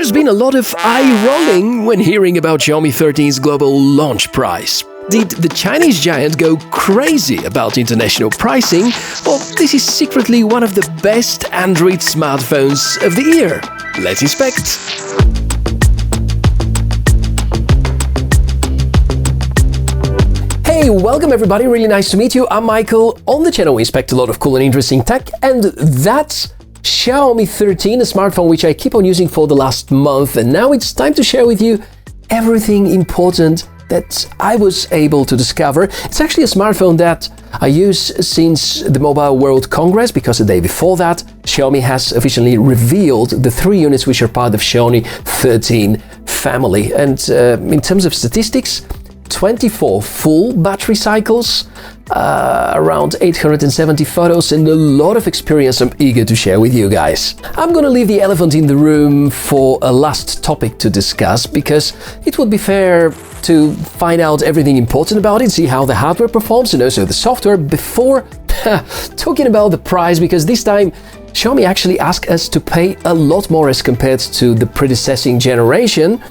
There's been a lot of eye-rolling when hearing about Xiaomi 13's global launch price. Did the Chinese giant go crazy about international pricing? Well, this is secretly one of the best Android smartphones of the year. Let's inspect. Hey, welcome everybody, really nice to meet you. I'm Michael. On the channel we inspect a lot of cool and interesting tech, and that's Xiaomi 13, a smartphone which I keep on using for the last month, and now it's time to share with you everything important that I was able to discover. It's actually a smartphone that I use since the Mobile World Congress, because the day before that, Xiaomi has officially revealed the 3 units which are part of Xiaomi 13 family. And in terms of statistics, 24 full battery cycles, around 870 photos, and a lot of experience I'm eager to share with you guys. I'm gonna leave the elephant in the room for a last topic to discuss, because it would be fair to find out everything important about it, see how the hardware performs and also the software before talking about the price, because this time Xiaomi actually asked us to pay a lot more as compared to the predecessing generation.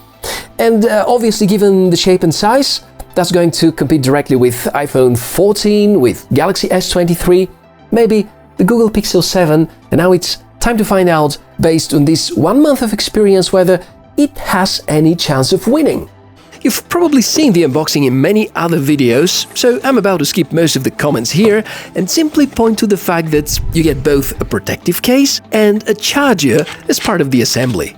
And obviously, given the shape and size, that's going to compete directly with iPhone 14, with Galaxy S23, maybe the Google Pixel 7, and now it's time to find out, based on this 1 month of experience, whether it has any chance of winning. You've probably seen the unboxing in many other videos, so I'm about to skip most of the comments here and simply point to the fact that you get both a protective case and a charger as part of the assembly.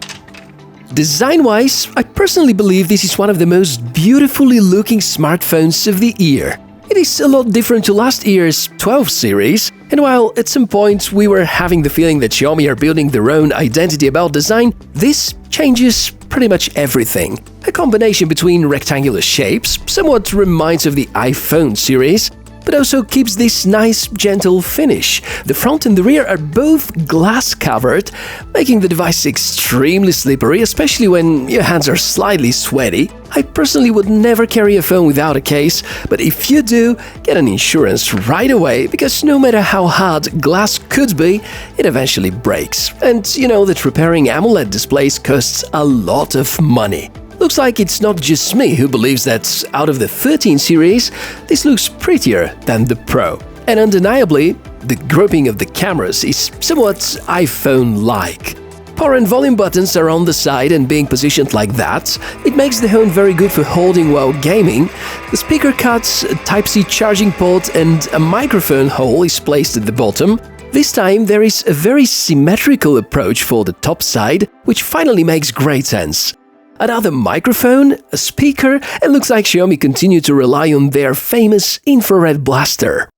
Design-wise, I personally believe this is one of the most beautifully looking smartphones of the year. It is a lot different to last year's 12 series, and while at some point we were having the feeling that Xiaomi are building their own identity about design, this changes pretty much everything. A combination between rectangular shapes, somewhat reminds of the iPhone series, but also keeps this nice, gentle finish. The front and the rear are both glass-covered, making the device extremely slippery, especially when your hands are slightly sweaty. I personally would never carry a phone without a case, but if you do, get an insurance right away, because no matter how hard glass could be, it eventually breaks. And you know that repairing AMOLED displays costs a lot of money. Looks like it's not just me who believes that out of the 13 series, this looks prettier than the Pro. And undeniably, the grouping of the cameras is somewhat iPhone-like. Power and volume buttons are on the side, and being positioned like that, it makes the phone very good for holding while gaming. The speaker cuts, a Type-C charging port, and a microphone hole is placed at the bottom. This time there is a very symmetrical approach for the top side, which finally makes great sense. Another microphone, a speaker, and looks like Xiaomi continue to rely on their famous infrared blaster.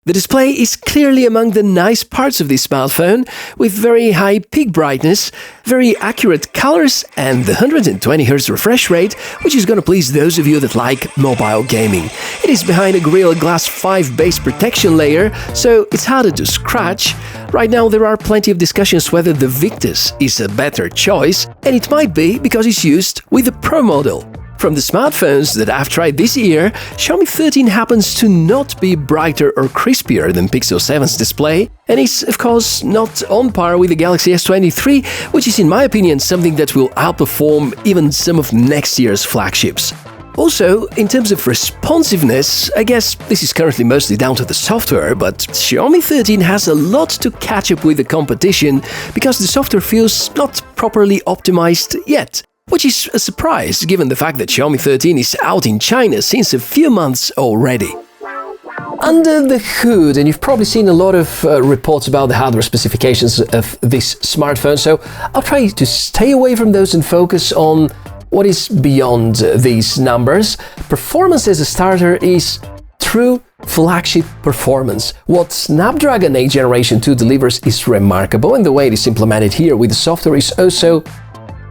The display is clearly among the nice parts of this smartphone, with very high peak brightness, very accurate colors, and the 120Hz refresh rate, which is gonna please those of you that like mobile gaming. It is behind a Gorilla Glass 5 base protection layer, so it's harder to scratch. Right now there are plenty of discussions whether the Victus is a better choice, and it might be because it's used with the Pro model. From the smartphones that I've tried this year, Xiaomi 13 happens to not be brighter or crispier than Pixel 7's display, and is of course not on par with the Galaxy S23, which is in my opinion something that will outperform even some of next year's flagships. Also, in terms of responsiveness, I guess this is currently mostly down to the software, but Xiaomi 13 has a lot to catch up with the competition, because the software feels not properly optimized yet. Which is a surprise, given the fact that Xiaomi 13 is out in China since a few months already. Under the hood, and you've probably seen a lot of reports about the hardware specifications of this smartphone, so I'll try to stay away from those and focus on what is beyond these numbers. Performance as a starter is true flagship performance. What Snapdragon 8 Generation 2 delivers is remarkable, and the way it is implemented here with the software is also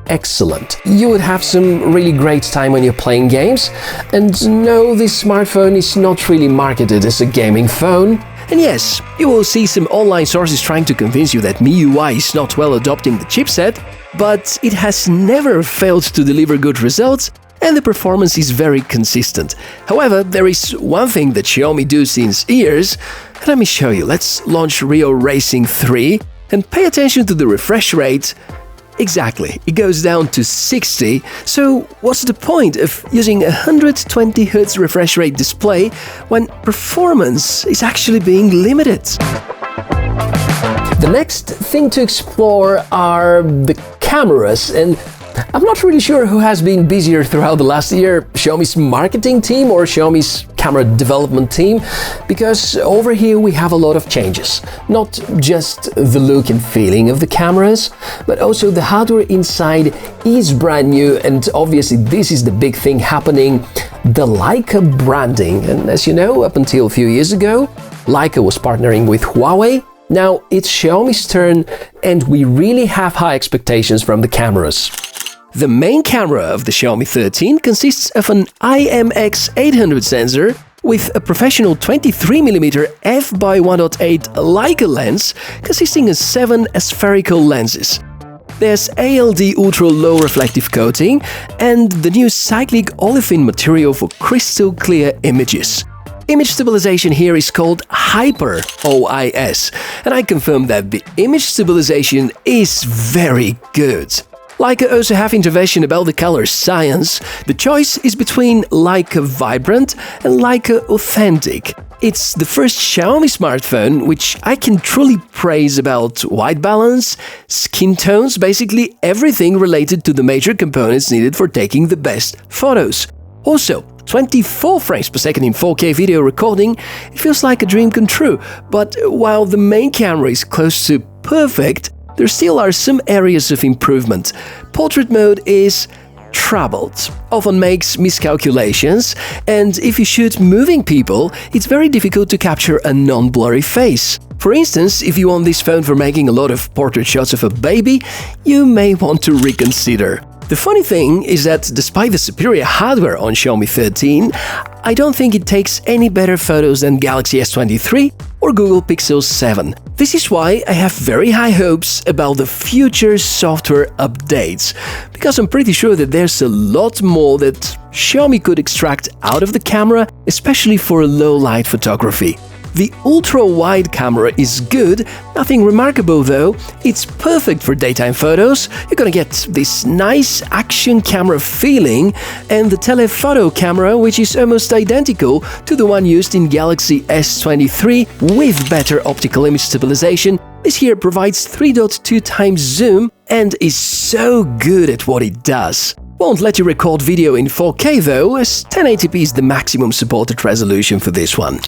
excellent. You would have some really great time when you're playing games, and no, this smartphone is not really marketed as a gaming phone. And yes, you will see some online sources trying to convince you that MIUI is not well adopting the chipset, but it has never failed to deliver good results, and the performance is very consistent. However, there is one thing that Xiaomi do since years, and let me show you. Let's launch Rio Racing 3 and pay attention to the refresh rate. Exactly, it goes down to 60, so what's the point of using a 120Hz refresh rate display when performance is actually being limited? The next thing to explore are the cameras, and I'm not really sure who has been busier throughout the last year, Xiaomi's marketing team or Xiaomi's camera development team, because over here we have a lot of changes. Not just the look and feeling of the cameras, but also the hardware inside is brand new, and obviously this is the big thing happening, the Leica branding. And as you know, up until a few years ago, Leica was partnering with Huawei. Now it's Xiaomi's turn, and we really have high expectations from the cameras. The main camera of the Xiaomi 13 consists of an IMX800 sensor with a professional 23mm f/1.8 Leica lens consisting of 7 spherical lenses. There's ALD ultra low reflective coating and the new cyclic olefin material for crystal clear images. Image stabilization here is called Hyper OIS, and I confirm that the image stabilization is very good. Leica also have intervention about the color science. The choice is between Leica Vibrant and Leica Authentic. It's the first Xiaomi smartphone which I can truly praise about white balance, skin tones, basically everything related to the major components needed for taking the best photos. Also, 24 frames per second in 4K video recording, it feels like a dream come true, but while the main camera is close to perfect, there still are some areas of improvement. Portrait mode is troubled, often makes miscalculations, and if you shoot moving people, it's very difficult to capture a non-blurry face. For instance, if you want this phone for making a lot of portrait shots of a baby, you may want to reconsider. The funny thing is that despite the superior hardware on Xiaomi 13, I don't think it takes any better photos than Galaxy S23 or Google Pixel 7. This is why I have very high hopes about the future software updates, because I'm pretty sure that there's a lot more that Xiaomi could extract out of the camera, especially for low-light photography. The ultra-wide camera is good, nothing remarkable though, it's perfect for daytime photos, you're gonna get this nice action camera feeling, and the telephoto camera, which is almost identical to the one used in Galaxy S23 with better optical image stabilization, this here provides 3.2 times zoom and is so good at what it does. Won't let you record video in 4K though, as 1080p is the maximum supported resolution for this one.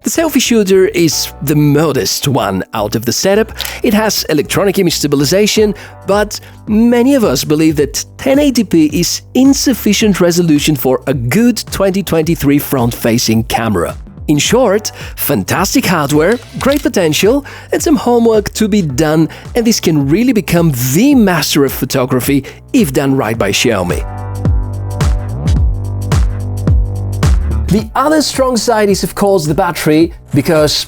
The selfie shooter is the modest one out of the setup. It has electronic image stabilization, but many of us believe that 1080p is insufficient resolution for a good 2023 front-facing camera. In short, fantastic hardware, great potential, and some homework to be done, and this can really become the master of photography if done right by Xiaomi. The other strong side is of course the battery, because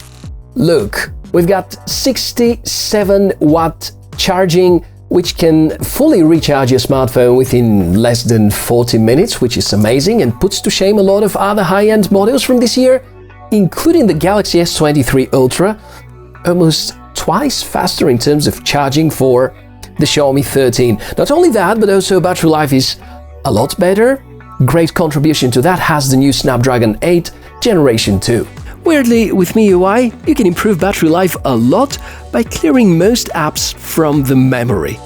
look, we've got 67 watt charging, which can fully recharge your smartphone within less than 40 minutes, which is amazing and puts to shame a lot of other high-end models from this year, including the Galaxy S23 Ultra, almost twice faster in terms of charging for the Xiaomi 13. Not only that, but also battery life is a lot better. Great contribution to that has the new Snapdragon 8 Generation 2. Weirdly, with MIUI, you can improve battery life a lot by clearing most apps from the memory.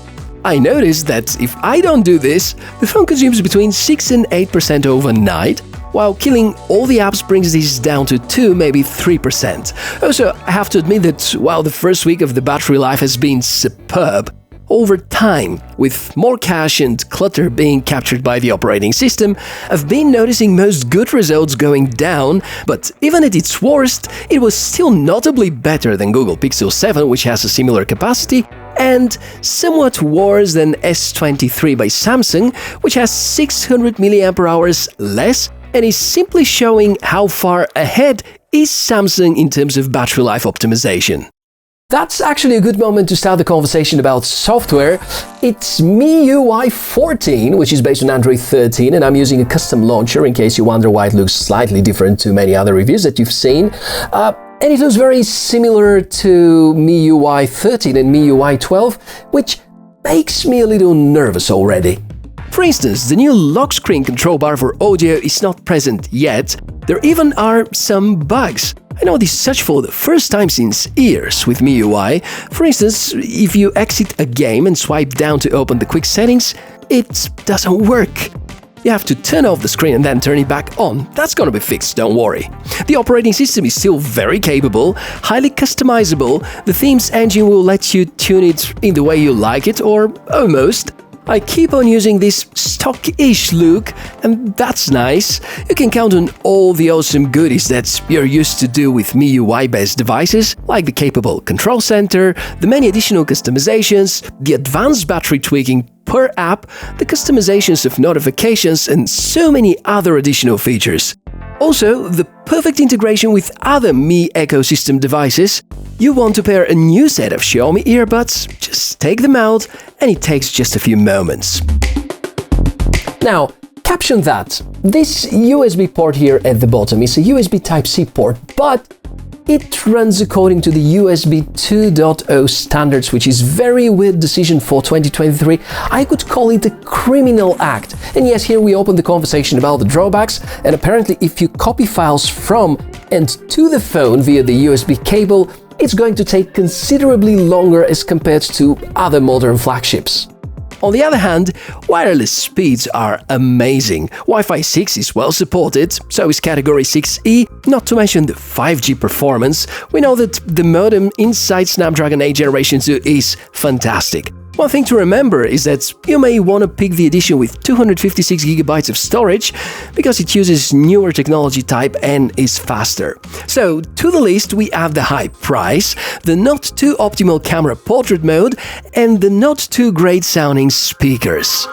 I noticed that if I don't do this, the phone consumes between 6 and 8% overnight, while killing all the apps brings this down to 2, maybe 3%. Also, I have to admit that while the first week of the battery life has been superb, over time, with more cache and clutter being captured by the operating system, I've been noticing most good results going down, but even at its worst, it was still notably better than Google Pixel 7, which has a similar capacity, and somewhat worse than S23 by Samsung, which has 600 mAh less and is simply showing how far ahead is Samsung in terms of battery life optimization. That's actually a good moment to start the conversation about software. It's MIUI 14, which is based on Android 13, and I'm using a custom launcher in case you wonder why it looks slightly different to many other reviews that you've seen. And it looks very similar to MIUI 13 and MIUI 12, which makes me a little nervous already. For instance, the new lock screen control bar for audio is not present yet. There even are some bugs. I noticed such for the first time since years with MIUI. For instance, if you exit a game and swipe down to open the quick settings, it doesn't work. You have to turn off the screen and then turn it back on. That's gonna be fixed, don't worry. The operating system is still very capable, highly customizable. The themes engine will let you tune it in the way you like it, or almost. I keep on using this stock-ish look, and that's nice. You can count on all the awesome goodies that you're used to do with MIUI-based devices, like the capable control center, the many additional customizations, the advanced battery tweaking per app, the customizations of notifications, and so many other additional features. Also, the perfect integration with other Mi ecosystem devices. You want to pair a new set of Xiaomi earbuds? Just take them out, and it takes just a few moments. Now, caption that. This USB port here at the bottom is a USB Type-C port, but it runs according to the USB 2.0 standards, which is very weird decision for 2023. I could call it a criminal act. And yes, here we open the conversation about the drawbacks, and apparently if you copy files from and to the phone via the USB cable, it's going to take considerably longer as compared to other modern flagships. On the other hand, wireless speeds are amazing. Wi-Fi 6 is well supported, so is Category 6E, not to mention the 5G performance. We know that the modem inside Snapdragon 8 Generation 2 is fantastic. One thing to remember is that you may want to pick the edition with 256GB of storage because it uses newer technology type and is faster. So, to the list we add the high price, the not too optimal camera portrait mode, and the not too great sounding speakers.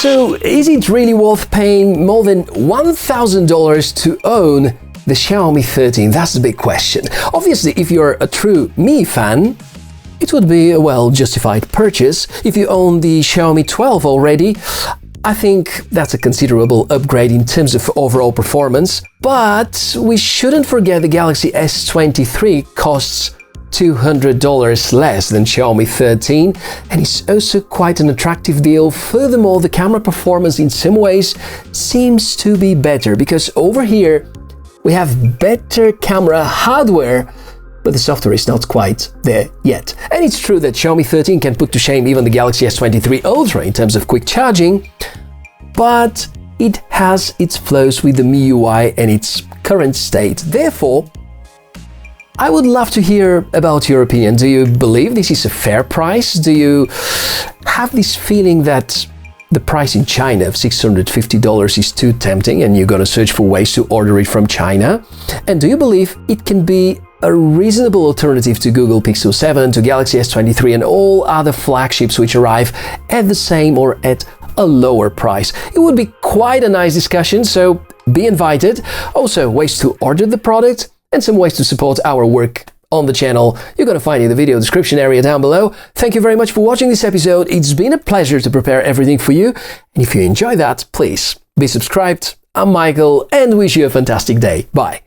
So, is it really worth paying more than $1,000 to own the Xiaomi 13? That's the big question. Obviously, if you're a true Mi fan, it would be a well-justified purchase. If you own the Xiaomi 12 already, I think that's a considerable upgrade in terms of overall performance. But we shouldn't forget the Galaxy S23 costs $200 less than Xiaomi 13, and it's also quite an attractive deal. Furthermore, the camera performance in some ways seems to be better, because over here we have better camera hardware, but the software is not quite there yet. And it's true that Xiaomi 13 can put to shame even the Galaxy S23 Ultra in terms of quick charging, but it has its flaws with the MIUI and its current state. Therefore, I would love to hear about your opinion. Do you believe this is a fair price? Do you have this feeling that the price in China of $650 is too tempting and you're gonna search for ways to order it from China? And do you believe it can be a reasonable alternative to Google Pixel 7, to Galaxy S23 and all other flagships which arrive at the same or at a lower price? It would be quite a nice discussion, so be invited. Also, ways to order the product and some ways to support our work on the channel, you're going to find in the video description area down below. Thank you very much for watching this episode. It's been a pleasure to prepare everything for you. And if you enjoy that, please be subscribed. I'm Michael and wish you a fantastic day. Bye.